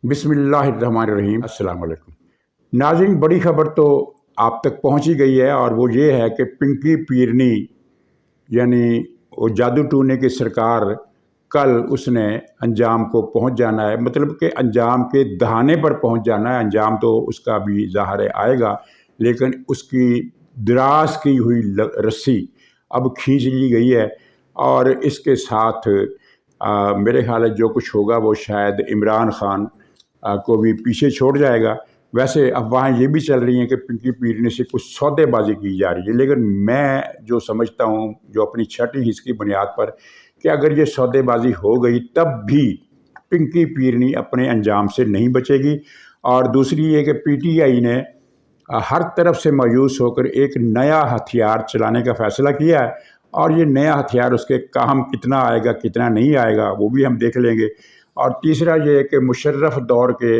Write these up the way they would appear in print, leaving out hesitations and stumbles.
بسم اللہ الرحمن الرحیم۔ السلام علیکم ناظرین، بڑی خبر تو آپ تک پہنچ ہی گئی ہے، اور وہ یہ ہے کہ پنکی پیرنی یعنی وہ جادو ٹونے کی سرکار کل اس نے انجام کو پہنچ جانا ہے، مطلب کہ انجام کے دہانے پر پہنچ جانا ہے۔ انجام تو اس کا بھی ظاہر آئے گا، لیکن اس کی دراز کی ہوئی رسی اب کھینچ لی گئی ہے، اور اس کے ساتھ میرے خیال ہے جو کچھ ہوگا وہ شاید عمران خان کو بھی پیچھے چھوڑ جائے گا۔ ویسے افواہیں یہ بھی چل رہی ہیں کہ پنکی پیرنی سے کچھ سودے بازی کی جا رہی ہے، لیکن میں جو سمجھتا ہوں، جو اپنی چھٹی حص کی بنیاد پر، کہ اگر یہ سودے بازی ہو گئی تب بھی پنکی پیرنی اپنے انجام سے نہیں بچے گی۔ اور دوسری یہ کہ پی ٹی آئی نے ہر طرف سے مایوس ہو کر ایک نیا ہتھیار چلانے کا فیصلہ کیا ہے، اور یہ نیا ہتھیار اس کے کام کتنا آئے گا کتنا نہیں آئے گا وہ بھی ہم دیکھ لیں گے۔ اور تیسرا یہ ہے کہ مشرف دور کے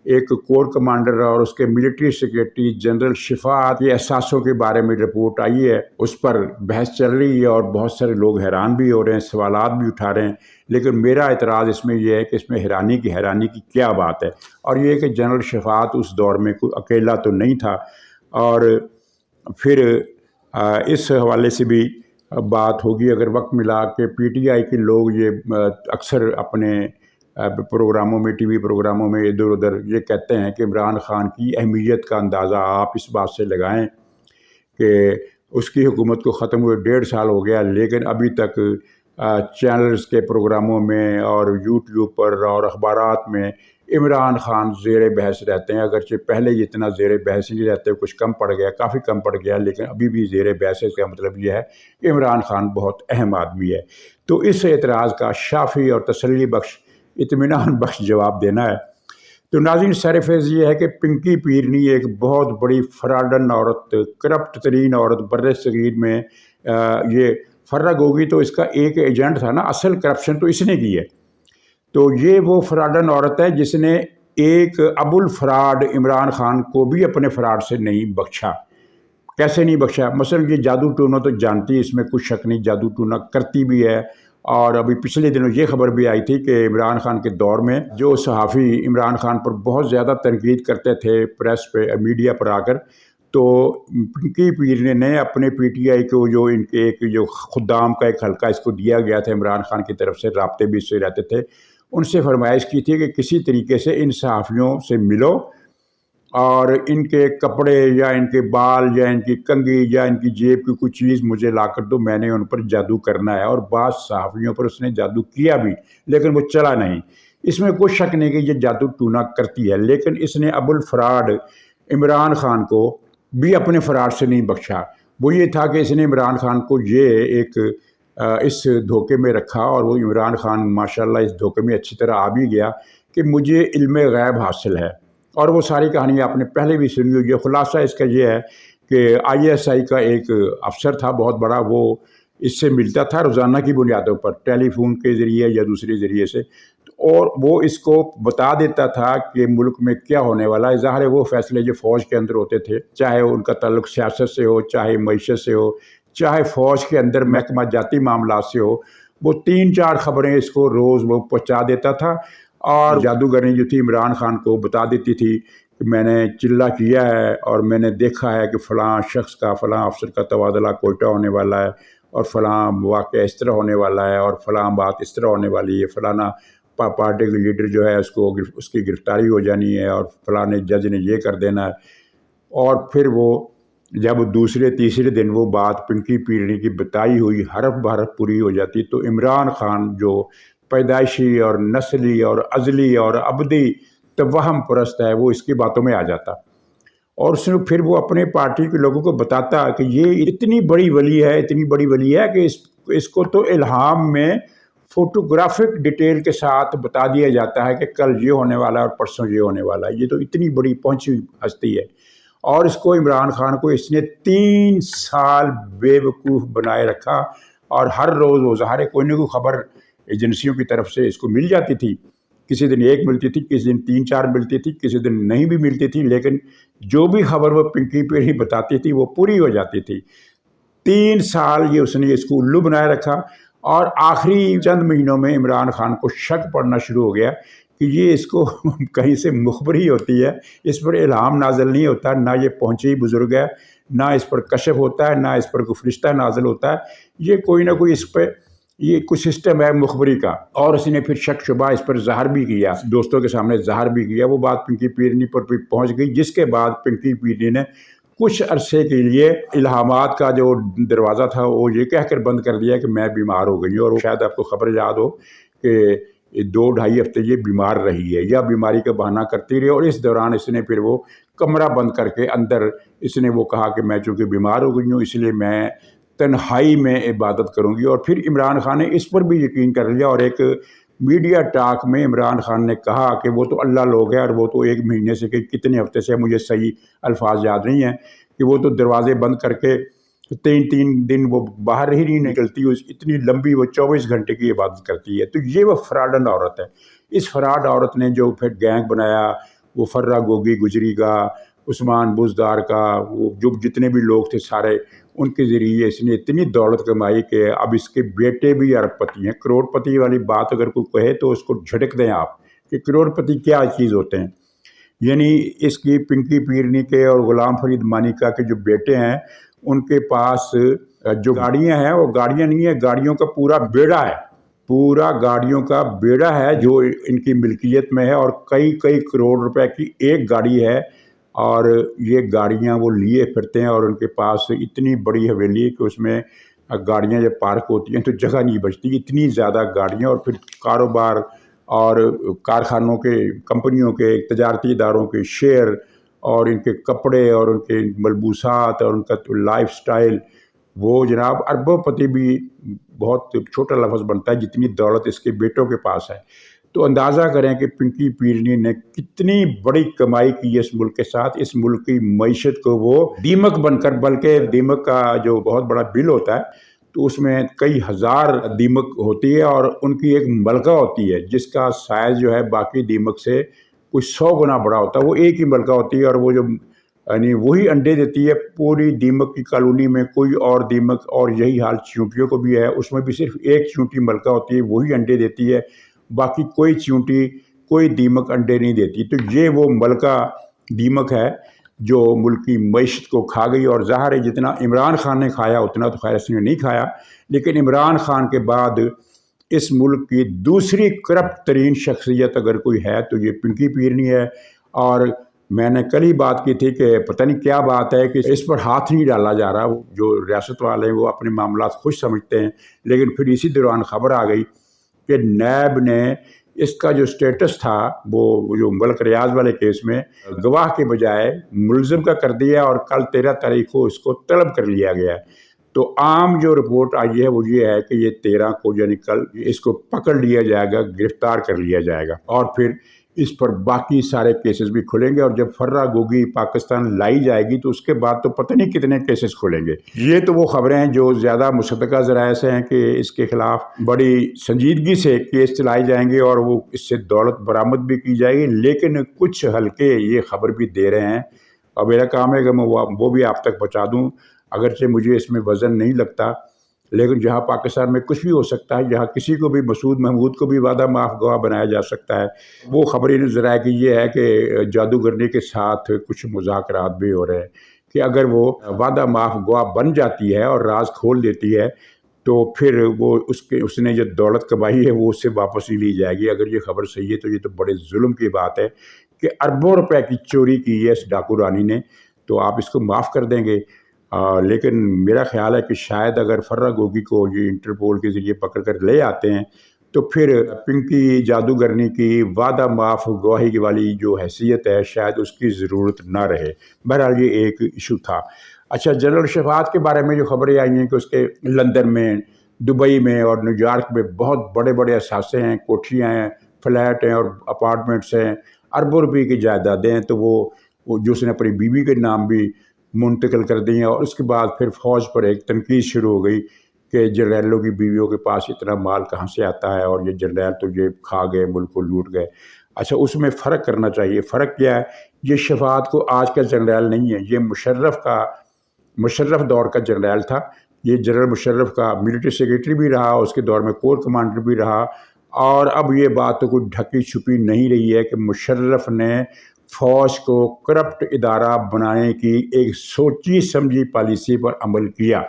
ایک کور کمانڈر اور اس کے ملٹری سیکریٹری جنرل شفاعت کے احساسوں کے بارے میں رپورٹ آئی ہے، اس پر بحث چل رہی ہے، اور بہت سارے لوگ حیران بھی ہو رہے ہیں، سوالات بھی اٹھا رہے ہیں۔ لیکن میرا اعتراض اس میں یہ ہے کہ اس میں حیرانی کی کیا بات ہے، اور یہ کہ جنرل شفاعت اس دور میں کوئی اکیلا تو نہیں تھا۔ اور پھر اس حوالے سے بھی بات ہوگی اگر وقت ملا کہ پی ٹی آئی کے لوگ یہ اکثر اپنے پروگراموں میں، ٹی وی پروگراموں میں ادھر ادھر یہ کہتے ہیں کہ عمران خان کی اہمیت کا اندازہ آپ اس بات سے لگائیں کہ اس کی حکومت کو ختم ہوئے 1.5 سال ہو گیا، لیکن ابھی تک چینلز کے پروگراموں میں اور یوٹیوب پر اور اخبارات میں عمران خان زیر بحث رہتے ہیں۔ اگرچہ پہلے جتنا زیر بحث نہیں رہتے، کچھ کم پڑ گیا، کافی کم پڑ گیا، لیکن ابھی بھی زیر بحث کا مطلب یہ ہے کہ عمران خان بہت اہم آدمی ہے۔ تو اس اعتراض کا شافی اور تسلی بخش، اطمینان بخش جواب دینا ہے۔ تو ناظرین، سرفیز یہ ہے کہ پنکی پیرنی ایک بہت بڑی فراڈن عورت، کرپٹ ترین عورت بر صغیر میں یہ فرق ہوگی، تو اس کا ایک ایجنٹ تھا نا، اصل کرپشن تو اس نے کی ہے۔ تو یہ وہ فراڈن عورت ہے جس نے ایک ابو الفراڈ عمران خان کو بھی اپنے فراڈ سے نہیں بخشا۔ کیسے نہیں بخشا؟ مثلا یہ جادو ٹونا تو جانتی ہے، اس میں کچھ شک نہیں، جادو ٹونا کرتی بھی ہے۔ اور ابھی پچھلے دنوں یہ خبر بھی آئی تھی کہ عمران خان کے دور میں جو صحافی عمران خان پر بہت زیادہ تنقید کرتے تھے پریس پہ، میڈیا پر آ کر، تو پنکی پیرنی نے اپنے پی ٹی آئی کو جو ان کے ایک جو خدام کا ایک حلقہ اس کو دیا گیا تھا عمران خان کی طرف سے، رابطے بھی اس سے رہتے تھے، ان سے فرمائش کی تھی کہ کسی طریقے سے ان صحافیوں سے ملو، اور ان کے کپڑے یا ان کے بال یا ان کی کنگھی یا ان کی جیب کی کوئی چیز مجھے لا کر دو، میں نے ان پر جادو کرنا ہے۔ اور بعض صحافیوں پر اس نے جادو کیا بھی، لیکن وہ چلا نہیں۔ اس میں کوئی شک نہیں کہ یہ جادو ٹونا کرتی ہے، لیکن اس نے ابو الفراڈ عمران خان کو بھی اپنے فراڈ سے نہیں بخشا۔ وہ یہ تھا کہ اس نے عمران خان کو یہ ایک اس دھوکے میں رکھا، اور وہ عمران خان ماشاءاللہ اس دھوکے میں اچھی طرح آ بھی گیا کہ مجھے علم غیب حاصل ہے۔ اور وہ ساری کہانی آپ نے پہلے بھی سنی ہوگی۔ خلاصہ اس کا یہ ہے کہ آئی ایس آئی کا ایک افسر تھا بہت بڑا، وہ اس سے ملتا تھا روزانہ کی بنیادوں پر، ٹیلی فون کے ذریعے یا دوسرے ذریعے سے، اور وہ اس کو بتا دیتا تھا کہ ملک میں کیا ہونے والا ہے۔ ظاہر ہے وہ فیصلے جو فوج کے اندر ہوتے تھے، چاہے ان کا تعلق سیاست سے ہو، چاہے معیشت سے ہو، چاہے فوج کے اندر محکمہ جاتی معاملات سے ہو، وہ 3-4 خبریں اس کو روز وہ پہنچا دیتا تھا۔ اور جادوگریں جو تھی عمران خان کو بتا دیتی تھی کہ میں نے چلہ کیا ہے، اور میں نے دیکھا ہے کہ فلاں شخص کا، فلاں افسر کا تبادلہ کوئٹہ ہونے والا ہے، اور فلاں واقعہ اس طرح ہونے والا ہے، اور فلاں بات اس طرح ہونے والی ہے، فلانا پارٹی کے لیڈر جو ہے اس کی گرفتاری ہو جانی ہے، اور فلاں جج نے یہ کر دینا ہے۔ اور پھر وہ جب دوسرے تیسرے دن وہ بات پنکی پیرنی کی بتائی ہوئی حرف بحرف پوری ہو جاتی، تو عمران خان جو پیدائشی اور نسلی اور ازلی اور ابدی توہم پرست ہے، وہ اس کی باتوں میں آ جاتا، اور اس میں پھر وہ اپنے پارٹی کے لوگوں کو بتاتا کہ یہ اتنی بڑی ولی ہے، اتنی بڑی ولی ہے کہ اس کو تو الہام میں فوٹوگرافک ڈیٹیل کے ساتھ بتا دیا جاتا ہے کہ کل یہ ہونے والا ہے اور پرسوں یہ ہونے والا ہے۔ یہ تو اتنی بڑی پہنچی ہستی ہے، اور اس کو عمران خان کو اس نے 3 سال بے وقوف بنائے رکھا، اور ہر روز وہ ظاہر کوئی نہ کوئی خبر ایجنسیوں کی طرف سے اس کو مل جاتی تھی۔ کسی دن 1 ملتی تھی، کسی دن 3-4 ملتی تھی، کسی دن نہیں بھی ملتی تھی، لیکن جو بھی خبر وہ پنکی پیرنی بتاتی تھی وہ پوری ہو جاتی تھی۔ 3 سال یہ اس نے اس کو الو بنائے رکھا، اور آخری چند مہینوں میں عمران خان کو شک پڑنا شروع ہو گیا کہ یہ اس کو کہیں سے مخبری ہوتی ہے، اس پر الہام نازل نہیں ہوتا، نہ یہ پہنچی بزرگ ہے، نہ اس پر کشف ہوتا ہے، نہ اس پر کوئی فرشتہ نازل ہوتا ہے، یہ کوئی نہ کوئی اس پہ یہ کچھ سسٹم ہے مخبری کا۔ اور اس نے پھر شک شبہ اس پر ظاہر بھی کیا، دوستوں کے سامنے ظاہر بھی کیا، وہ بات پنکی پیرنی پر بھی پہنچ گئی، جس کے بعد پنکی پیرنی نے کچھ عرصے کے لیے الہامات کا جو دروازہ تھا وہ یہ کہہ کر بند کر دیا کہ میں بیمار ہو گئی ہوں، اور شاید آپ کو خبر یاد ہو کہ 2-2.5 ہفتے یہ بیمار رہی ہے یا بیماری کا بہانہ کرتی رہی، اور اس دوران اس نے پھر وہ کمرہ بند کر کے اندر اس نے وہ کہا کہ میں چونکہ بیمار ہو گئی ہوں اس لیے میں تنہائی میں عبادت کروں گی۔ اور پھر عمران خان نے اس پر بھی یقین کر لیا، اور ایک میڈیا ٹاک میں عمران خان نے کہا کہ وہ تو اللہ لوگ ہیں، اور وہ تو 1 مہینے سے کہ کتنے ہفتے سے، مجھے صحیح الفاظ یاد نہیں ہیں، کہ وہ تو دروازے بند کر کے 3 دن وہ باہر ہی نہیں نکلتی، اتنی لمبی وہ 24 گھنٹے کی عبادت کرتی ہے۔ تو یہ وہ فراڈن عورت ہے۔ اس فراڈ عورت نے جو پھر گینگ بنایا، وہ فرہ گوگی گجری کا، عثمان بزدار کا، وہ جو جتنے بھی لوگ تھے سارے، ان کے ذریعے اس نے اتنی دولت کمائی کہ اب اس کے بیٹے بھی ارب پتی ہیں۔ کروڑ پتی والی بات اگر کوئی کہے تو اس کو جھٹک دیں آپ کہ کروڑ پتی کیا چیز ہوتے ہیں۔ یعنی اس کی پنکی پیرنی کے اور غلام فرید مانیکا کے جو بیٹے ہیں، ان کے پاس جو گاڑیاں ہیں وہ گاڑیاں نہیں ہیں، گاڑیوں کا پورا بیڑا ہے، پورا گاڑیوں کا بیڑا ہے جو ان کی ملکیت میں ہے، اور کئی کروڑ روپے کی ایک گاڑی ہے، اور یہ گاڑیاں وہ لیے پھرتے ہیں، اور ان کے پاس اتنی بڑی حویلی ہے کہ اس میں گاڑیاں جب پارک ہوتی ہیں تو جگہ نہیں بچتی، اتنی زیادہ گاڑیاں، اور پھر کاروبار اور کارخانوں کے، کمپنیوں کے، تجارتی اداروں کے شیئر، اور ان کے کپڑے اور ان کے ملبوسات اور ان کا لائف سٹائل، وہ جناب اربوں پتی بھی بہت چھوٹا لفظ بنتا ہے جتنی دولت اس کے بیٹوں کے پاس ہے۔ تو اندازہ کریں کہ پنکی پیرنی نے کتنی بڑی کمائی کی ہے اس ملک کے ساتھ، اس ملک کی معیشت کو وہ دیمک بن کر، بلکہ دیمک کا جو بہت بڑا بل ہوتا ہے تو اس میں کئی ہزار دیمک ہوتی ہے، اور ان کی ایک ملکہ ہوتی ہے جس کا سائز جو ہے باقی دیمک سے کچھ 100 گنا بڑا ہوتا ہے، وہ ایک ہی ملکہ ہوتی ہے، اور وہ جو یعنی وہی انڈے دیتی ہے پوری دیمک کی کالونی میں، کوئی اور دیمک، اور یہی حال چیونٹیوں کو بھی ہے، اس میں بھی صرف ایک چیونٹی ملکہ ہوتی ہے، وہی انڈے دیتی ہے، باقی کوئی چیونٹی، کوئی دیمک انڈے نہیں دیتی۔ تو یہ وہ ملکہ دیمک ہے جو ملک کی معیشت کو کھا گئی، اور ظاہر ہے جتنا عمران خان نے کھایا اتنا تو خیر اس نے نہیں کھایا، لیکن عمران خان کے بعد اس ملک کی دوسری کرپٹ ترین شخصیت اگر کوئی ہے تو یہ پنکی پیرنی ہے۔ اور میں نے کل ہی بات کی تھی کہ پتہ نہیں کیا بات ہے کہ اس پر ہاتھ نہیں ڈالا جا رہا، وہ جو ریاست والے ہیں وہ اپنے معاملات خوش سمجھتے ہیں، لیکن پھر اسی دوران خبر آ گئی کہ نیب نے اس کا جو سٹیٹس تھا وہ جو ملک ریاض والے کیس میں گواہ کے بجائے ملزم کا کر دیا، اور کل 13 تاریخ کو اس کو طلب کر لیا گیا ہے۔ تو عام جو رپورٹ آئی ہے وہ یہ ہے کہ یہ 13 کو یعنی کل اس کو پکڑ لیا جائے گا، گرفتار کر لیا جائے گا، اور پھر اس پر باقی سارے کیسز بھی کھلیں گے، اور جب فرہ گوگی پاکستان لائی جائے گی تو اس کے بعد تو پتہ نہیں کتنے کیسز کھلیں گے۔ یہ تو وہ خبریں ہیں جو زیادہ مصدقہ ذرائع سے ہیں کہ اس کے خلاف بڑی سنجیدگی سے کیس چلائے جائیں گے، اور وہ اس سے دولت برآمد بھی کی جائے گی، لیکن کچھ حلقے یہ خبر بھی دے رہے ہیں، اور میرا کام ہے کہ میں وہ بھی آپ تک پہنچا دوں، اگرچہ مجھے اس میں وزن نہیں لگتا، لیکن جہاں پاکستان میں کچھ بھی ہو سکتا ہے، جہاں کسی کو بھی، مسعود محمود کو بھی وعدہ معاف گواہ بنایا جا سکتا ہے۔ وہ خبریں ذرائع کی یہ ہے کہ جادوگرنی کے ساتھ کچھ مذاکرات بھی ہو رہے ہیں کہ اگر وہ وعدہ معاف گواہ بن جاتی ہے اور راز کھول دیتی ہے تو پھر وہ اس نے جو دولت کمائی ہے وہ اس سے واپس ہی لی جائے گی۔ اگر یہ خبر صحیح ہے تو یہ تو بڑے ظلم کی بات ہے کہ اربوں روپے کی چوری کی ہے اس ڈاکو رانی نے، تو آپ اس کو معاف کر دیں گے۔ لیکن میرا خیال ہے کہ شاید اگر فرہ گوگی کو یہ انٹرپول کے ذریعے پکڑ کر لے آتے ہیں تو پھر پنکی جادوگرنی کی وعدہ معاف گواہی والی جو حیثیت ہے شاید اس کی ضرورت نہ رہے۔ بہرحال یہ ایک ایشو تھا۔ اچھا، جنرل شفاعت کے بارے میں جو خبریں آئی ہیں کہ اس کے لندن میں، دبئی میں اور نیو یارک میں بہت بڑے بڑے اثاثے ہیں، کوٹھیاں ہیں، فلیٹ ہیں اور اپارٹمنٹس ہیں، اربوں روپے کی جائیدادیں ہیں، تو وہ جو اس نے اپنی بیوی کے نام بھی منتقل کر دی ہیں، اور اس کے بعد پھر فوج پر ایک تنقید شروع ہو گئی کہ جرنیلوں کی بیویوں کے پاس اتنا مال کہاں سے آتا ہے، اور یہ جرنیل تو یہ کھا گئے، ملک کو لوٹ گئے۔ اچھا، اس میں فرق کرنا چاہیے۔ فرق کیا ہے؟ یہ شفاعت کو آج کا جرنیل نہیں ہے، یہ مشرف دور کا جرنیل تھا۔ یہ جنرل مشرف کا ملٹری سیکریٹری بھی رہا، اس کے دور میں کور کمانڈر بھی رہا، اور اب یہ بات تو کوئی ڈھکی چھپی نہیں رہی ہے کہ مشرف نے فوج کو کرپٹ ادارہ بنانے کی ایک سوچی سمجھی پالیسی پر عمل کیا۔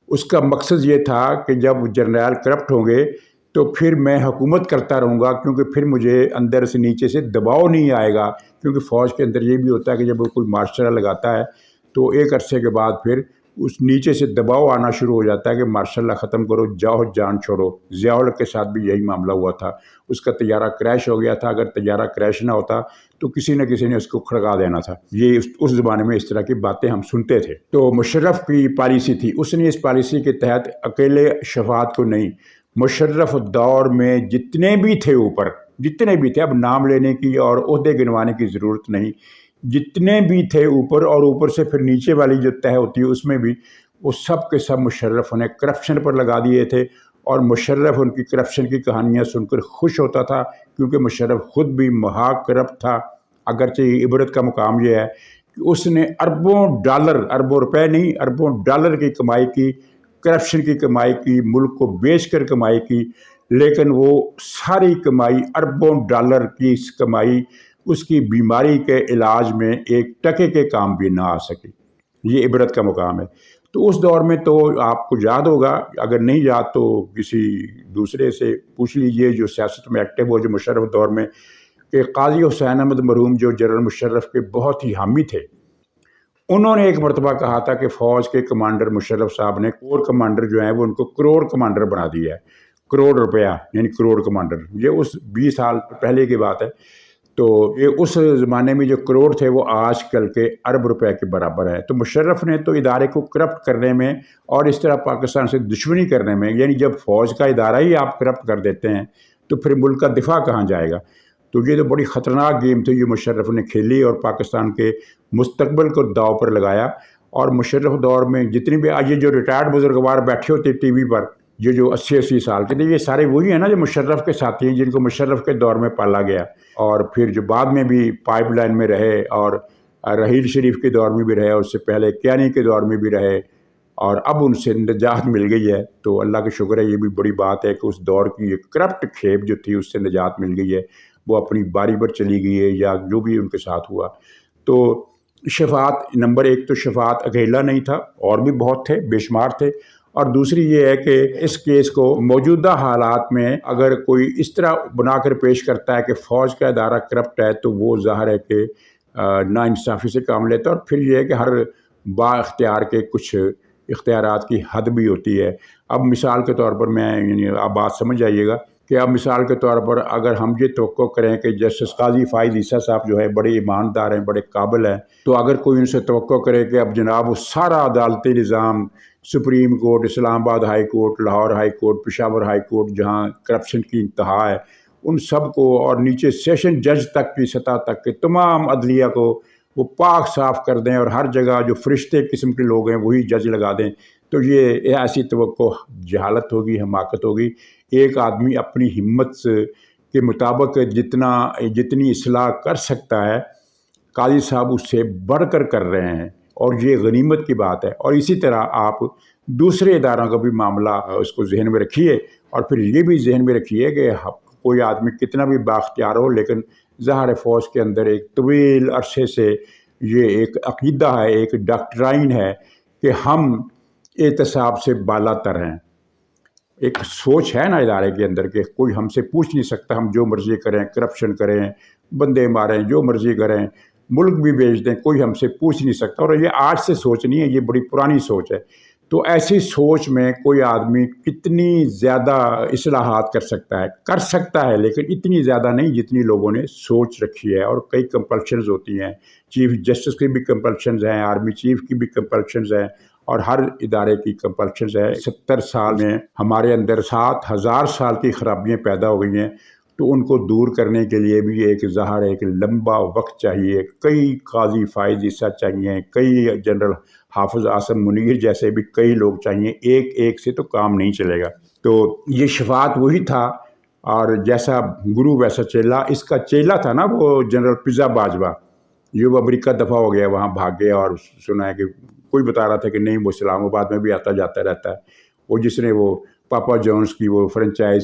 اس کا مقصد یہ تھا کہ جب جرنیل کرپٹ ہوں گے تو پھر میں حکومت کرتا رہوں گا، کیونکہ پھر مجھے اندر سے نیچے سے دباؤ نہیں آئے گا، کیونکہ فوج کے اندر یہ بھی ہوتا ہے کہ جب کوئی مارشل لگاتا ہے تو ایک عرصے کے بعد پھر اس نیچے سے دباؤ آنا شروع ہو جاتا ہے کہ مارشاء اللہ ختم کرو، جاؤ جان چھوڑو۔ ضیاء الحق کے ساتھ بھی یہی معاملہ ہوا تھا، اس کا طیارہ کریش ہو گیا تھا، اگر طیارہ کریش نہ ہوتا تو کسی نہ کسی نے اس کو کھڑکا دینا تھا۔ یہ اس زمانے میں اس طرح کی باتیں ہم سنتے تھے۔ تو مشرف کی پالیسی تھی، اس نے اس پالیسی کے تحت اکیلے شفاعت کو نہیں، مشرف دور میں جتنے بھی تھے اوپر، جتنے بھی تھے، اب نام لینے کی اور عہدے گنوانے کی ضرورت نہیں، جتنے بھی تھے اوپر، اور اوپر سے پھر نیچے والی جو تہ ہوتی ہے اس میں بھی، وہ سب کے سب مشرف نے کرپشن پر لگا دیے تھے، اور مشرف ان کی کرپشن کی کہانیاں سن کر خوش ہوتا تھا، کیونکہ مشرف خود بھی مہا کرپٹ تھا۔ اگرچہ عبرت کا مقام یہ ہے کہ اس نے اربوں ڈالر، اربوں روپے نہیں، اربوں ڈالر کی کمائی کی، کرپشن کی کمائی کی، ملک کو بیچ کر کمائی کی، لیکن وہ ساری کمائی، اربوں ڈالر کی اس کمائی، اس کی بیماری کے علاج میں ایک ٹکے کے کام بھی نہ آ سکی۔ یہ عبرت کا مقام ہے۔ تو اس دور میں تو آپ کو یاد ہوگا، اگر نہیں یاد تو کسی دوسرے سے پوچھ لیجئے جو سیاست میں ایکٹیو ہو، جو مشرف دور میں، کہ قاضی حسین احمد مرحوم جو جنرل مشرف کے بہت ہی حامی تھے، انہوں نے ایک مرتبہ کہا تھا کہ فوج کے کمانڈر مشرف صاحب نے کور کمانڈر جو ہیں وہ ان کو کروڑ کمانڈر بنا دیا ہے، کروڑ روپیہ یعنی کروڑ کمانڈر۔ یہ اس 20 سال پہلے کی بات ہے۔ تو یہ اس زمانے میں جو کروڑ تھے وہ آج کل کے ارب روپے کے برابر ہے۔ تو مشرف نے تو ادارے کو کرپٹ کرنے میں اور اس طرح پاکستان سے دشمنی کرنے میں، یعنی جب فوج کا ادارہ ہی آپ کرپٹ کر دیتے ہیں تو پھر ملک کا دفاع کہاں جائے گا؟ تو یہ تو بڑی خطرناک گیم تھی جو مشرف نے کھیلی اور پاکستان کے مستقبل کو داؤ پر لگایا۔ اور مشرف دور میں جتنی بھی آج یہ جو ریٹائرڈ بزرگوار بیٹھے ہوتے ٹی وی پر، یہ جو 80 سال کے تھے، یہ سارے وہی ہیں نا جو مشرف کے ساتھی ہیں، جن کو مشرف کے دور میں پالا گیا، اور پھر جو بعد میں بھی پائپ لائن میں رہے، اور رحیل شریف کے دور میں بھی رہے، اور اس سے پہلے کیانی کے دور میں بھی رہے، اور اب ان سے نجات مل گئی ہے۔ تو اللہ کا شکر ہے، یہ بھی بڑی بات ہے کہ اس دور کی یہ کرپٹ کھیپ جو تھی اس سے نجات مل گئی ہے، وہ اپنی باری پر چلی گئی ہے، یا جو بھی ان کے ساتھ ہوا۔ تو شفاعت نمبر ایک تو شفاعت اکیلا نہیں تھا، اور بھی بہت تھے، بے شمار تھے۔ اور دوسری یہ ہے کہ اس کیس کو موجودہ حالات میں اگر کوئی اس طرح بنا کر پیش کرتا ہے کہ فوج کا ادارہ کرپٹ ہے، تو وہ ظاہر ہے کہ ناانصافی سے کام لیتا ہے۔ اور پھر یہ ہے کہ ہر با اختیار کے کچھ اختیارات کی حد بھی ہوتی ہے۔ اب مثال کے طور پر میں، یعنی آپ بات سمجھ جائیے گا کہ اب مثال کے طور پر اگر ہم یہ توقع کریں کہ جسٹس قاضی فائز عیسیٰ صاحب جو ہے بڑے ایماندار ہیں، بڑے قابل ہیں، تو اگر کوئی ان سے توقع کرے کہ اب جناب وہ سارا عدالتی نظام، سپریم کورٹ، اسلام آباد high court, Lahore high court, Peshawar high court, جہاں کرپشن کی انتہا ہے، ان سب کو، اور نیچے سیشن جج تک کی سطح تک کے تمام عدلیہ کو وہ پاک صاف کر دیں، اور ہر جگہ جو فرشتے قسم کے لوگ ہیں وہی جج لگا دیں، تو یہ ایسی توقع جہالت ہوگی، حماقت ہوگی۔ ایک آدمی اپنی ہمت کے مطابق جتنی اصلاح کر سکتا ہے، قاضی صاحب اس سے بڑھ کر کر رہے ہیں، اور یہ غنیمت کی بات ہے۔ اور اسی طرح آپ دوسرے اداروں کا بھی معاملہ اس کو ذہن میں رکھیے، اور پھر یہ بھی ذہن میں رکھیے کہ کوئی آدمی کتنا بھی بااختیار ہو، لیکن ظاہر فوج کے اندر ایک طویل عرصے سے یہ ایک عقیدہ ہے، ایک ڈاکٹرائن ہے کہ ہم احتساب سے بالا تر ہیں۔ ایک سوچ ہے نا ادارے کے اندر کہ کوئی ہم سے پوچھ نہیں سکتا، ہم جو مرضی کریں، کرپشن کریں، بندے ماریں، جو مرضی کریں، ملک بھی بیچ دیں، کوئی ہم سے پوچھ نہیں سکتا۔ اور یہ آج سے سوچ نہیں ہے، یہ بڑی پرانی سوچ ہے۔ تو ایسی سوچ میں کوئی آدمی کتنی زیادہ اصلاحات کر سکتا ہے، لیکن اتنی زیادہ نہیں جتنی لوگوں نے سوچ رکھی ہے۔ اور کئی کمپلشنز ہوتی ہیں، چیف جسٹس کی بھی کمپلشنز ہیں، آرمی چیف کی بھی کمپلشنز ہیں، اور ہر ادارے کی کمپلشنز ہے۔ 70 سال میں ہمارے اندر 7000 سال کی خرابیاں پیدا ہو گئی ہیں، تو ان کو دور کرنے کے لیے بھی ایک ظاہر ایک لمبا وقت چاہیے، کئی قاضی فائز عیسیٰ چاہیے، کئی جنرل حافظ اعظم منیر جیسے بھی کئی لوگ چاہیے، ایک سے تو کام نہیں چلے گا۔ تو یہ شفاعت وہی تھا، اور جیسا گرو ویسا چیلا۔ اس کا چیلا تھا نا وہ جنرل پزا باجوہ، یہ وہ امریکہ دفاع ہو گیا، وہاں بھاگ گیا، اور سنا ہے کہ کوئی بتا رہا تھا کہ نہیں وہ اسلام آباد میں بھی آتا جاتا رہتا ہے، وہ جس نے وہ پاپا جونز کی وہ فرنچائز